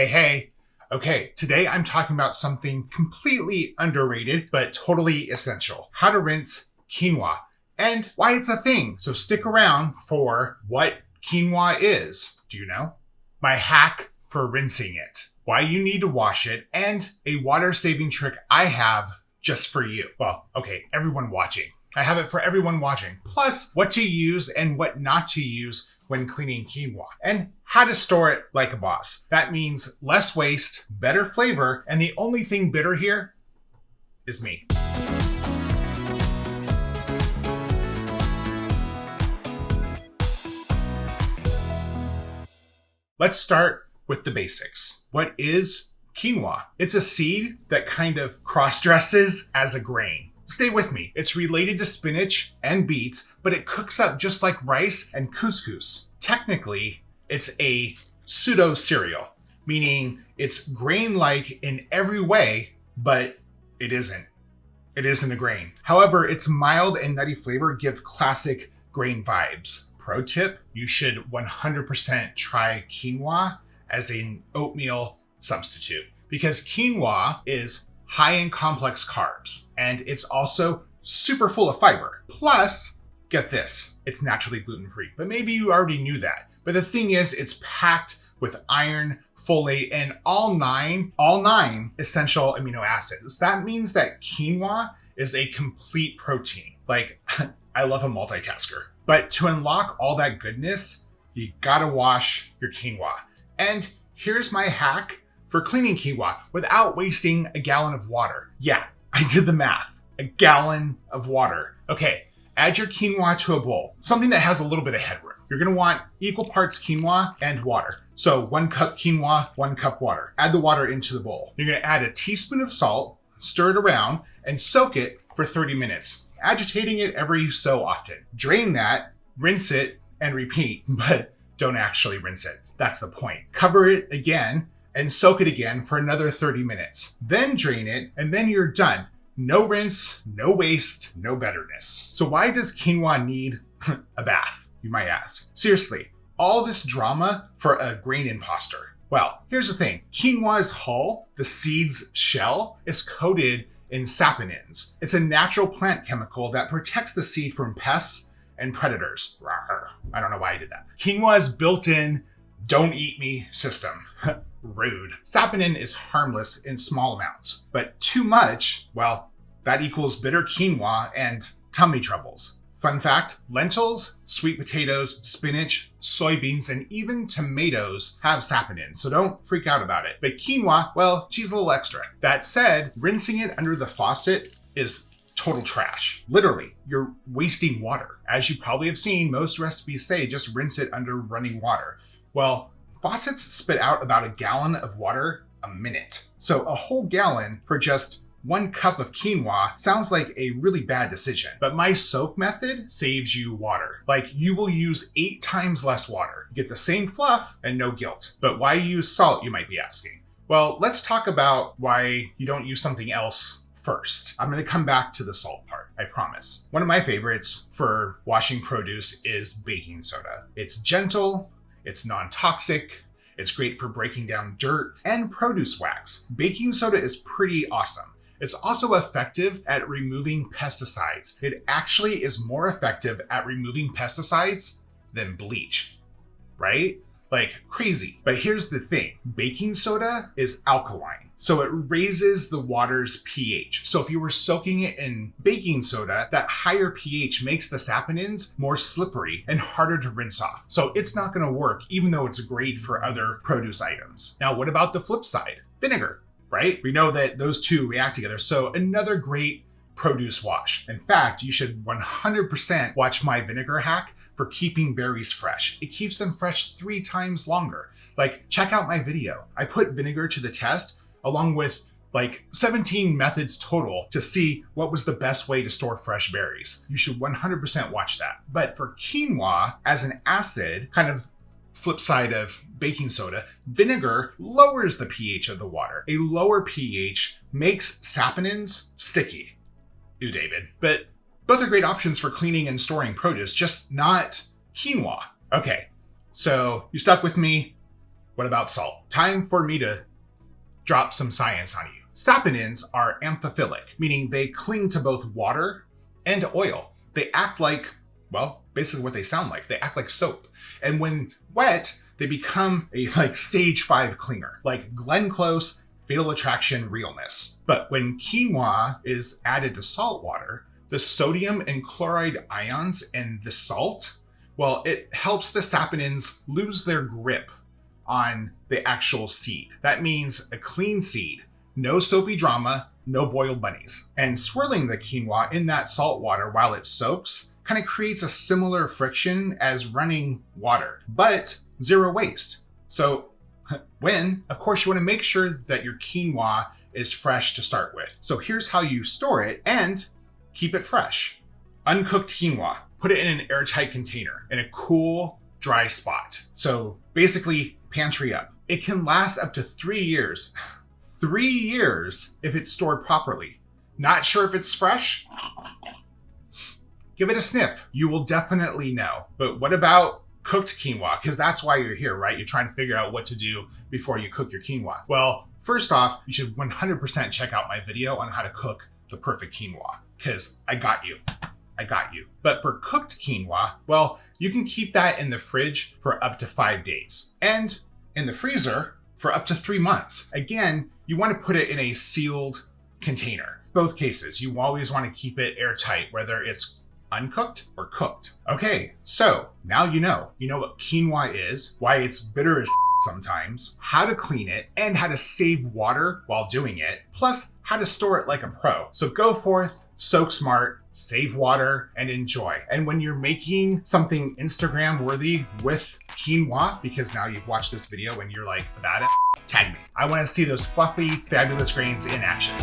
Hey. Okay, today I'm talking about something completely underrated, but totally essential. How to rinse quinoa and why it's a thing. So stick around for what quinoa is. Do you know? My hack for rinsing it, why you need to wash it, and a water-saving trick I have just for you. Well, okay, everyone watching. I have it for everyone watching. Plus, what to use and what not to use when cleaning quinoa, and how to store it like a boss. That means less waste, better flavor, and the only thing bitter here is me. Let's start with the basics. What is quinoa? It's a seed that kind of cross-dresses as a grain. Stay with me. It's related to spinach and beets, but it cooks up just like rice and couscous. Technically, it's a pseudo-cereal, meaning it's grain-like in every way, but it isn't. It isn't a grain. However, its mild and nutty flavor give classic grain vibes. Pro tip, you should 100% try quinoa as an oatmeal substitute, because quinoa is high in complex carbs, and it's also super full of fiber. Plus, get this, it's naturally gluten-free. But maybe you already knew that. But the thing is, it's packed with iron, folate, and all nine essential amino acids. That means that quinoa is a complete protein. Like, I love a multitasker. But to unlock all that goodness, you gotta wash your quinoa. And here's my hack for cleaning quinoa without wasting a gallon of water. Yeah, I did the math. A gallon of water. Okay, add your quinoa to a bowl, something that has a little bit of headroom. You're gonna want equal parts quinoa and water. So 1 cup quinoa, 1 cup water. Add the water into the bowl. You're gonna add a teaspoon of salt, stir it around, and soak it for 30 minutes, agitating it every so often. Drain that, rinse it, and repeat, but don't actually rinse it. That's the point. Cover it again, and soak it again for another 30 minutes. Then drain it, and then you're done. No rinse, no waste, no betterness. So why does quinoa need a bath, you might ask? Seriously, all this drama for a grain imposter. Well, here's the thing. Quinoa's hull, the seed's shell, is coated in saponins. It's a natural plant chemical that protects the seed from pests and predators. Rawr. I don't know why I did that. Quinoa's built-in don't eat me system. Rude. Saponin is harmless in small amounts, but too much, well, that equals bitter quinoa and tummy troubles. Fun fact, lentils, sweet potatoes, spinach, soybeans, and even tomatoes have saponin, so don't freak out about it. But quinoa, well, she's a little extra. That said, rinsing it under the faucet is total trash. Literally, you're wasting water. As you probably have seen, most recipes say just rinse it under running water. Well, faucets spit out about a gallon of water a minute. So a whole gallon for just 1 cup of quinoa sounds like a really bad decision. But my soak method saves you water. Like, you will use 8 times less water. Get the same fluff and no guilt. But why use salt, you might be asking? Well, let's talk about why you don't use something else first. I'm gonna come back to the salt part, I promise. One of my favorites for washing produce is baking soda. It's gentle, it's non-toxic, it's great for breaking down dirt and produce wax. Baking soda is pretty awesome. It's also effective at removing pesticides. It actually is more effective at removing pesticides than bleach, right? Like crazy. But here's the thing, baking soda is alkaline, so it raises the water's pH. So if you were soaking it in baking soda, that higher pH makes the saponins more slippery and harder to rinse off. So it's not gonna work, even though it's great for other produce items. Now, what about the flip side? Vinegar, right? We know that those two react together. So another great produce wash. In fact, you should 100% watch my vinegar hack for keeping berries fresh. It keeps them fresh 3 times longer. Like, check out my video. I put vinegar to the test along with like 17 methods total to see what was the best way to store fresh berries. You should 100% watch that. But for quinoa, as an acid, kind of flip side of baking soda, vinegar lowers the pH of the water. A lower pH makes saponins sticky. Ooh, David. But both are great options for cleaning and storing produce, just not quinoa. Okay, so you stuck with me? What about salt? Time for me to drop some science on you. Saponins are amphiphilic, meaning they cling to both water and oil. They act like, well, basically what they sound like. They act like soap. And when wet, they become a stage 5 clinger, like Glenn Close, Fatal Attraction realness. But when quinoa is added to salt water, the sodium and chloride ions in the salt, well, it helps the saponins lose their grip on the actual seed. That means a clean seed, no soapy drama, no boiled bunnies. And swirling the quinoa in that salt water while it soaks kind of creates a similar friction as running water, but zero waste. So of course, you want to make sure that your quinoa is fresh to start with. So here's how you store it and keep it fresh. Uncooked quinoa, put it in an airtight container in a cool, dry spot. So basically, pantry up. It can last up to 3 years. 3 years if it's stored properly. Not sure if it's fresh? Give it a sniff. You will definitely know. But what about cooked quinoa? Because that's why you're here, right? You're trying to figure out what to do before you cook your quinoa. Well, first off, you should 100% check out my video on how to cook the perfect quinoa, because I got you. But for cooked quinoa, well, you can keep that in the fridge for up to 5 days and in the freezer for up to 3 months. Again, you want to put it in a sealed container. Both cases, you always want to keep it airtight, whether it's uncooked or cooked. Okay, so now you know what quinoa is, why it's bitter as sometimes, how to clean it, and how to save water while doing it, plus how to store it like a pro. So go forth, soak smart, save water, and enjoy. And when you're making something Instagram worthy with quinoa, because now you've watched this video and you're like, about it, tag me. I want to see those fluffy, fabulous grains in action.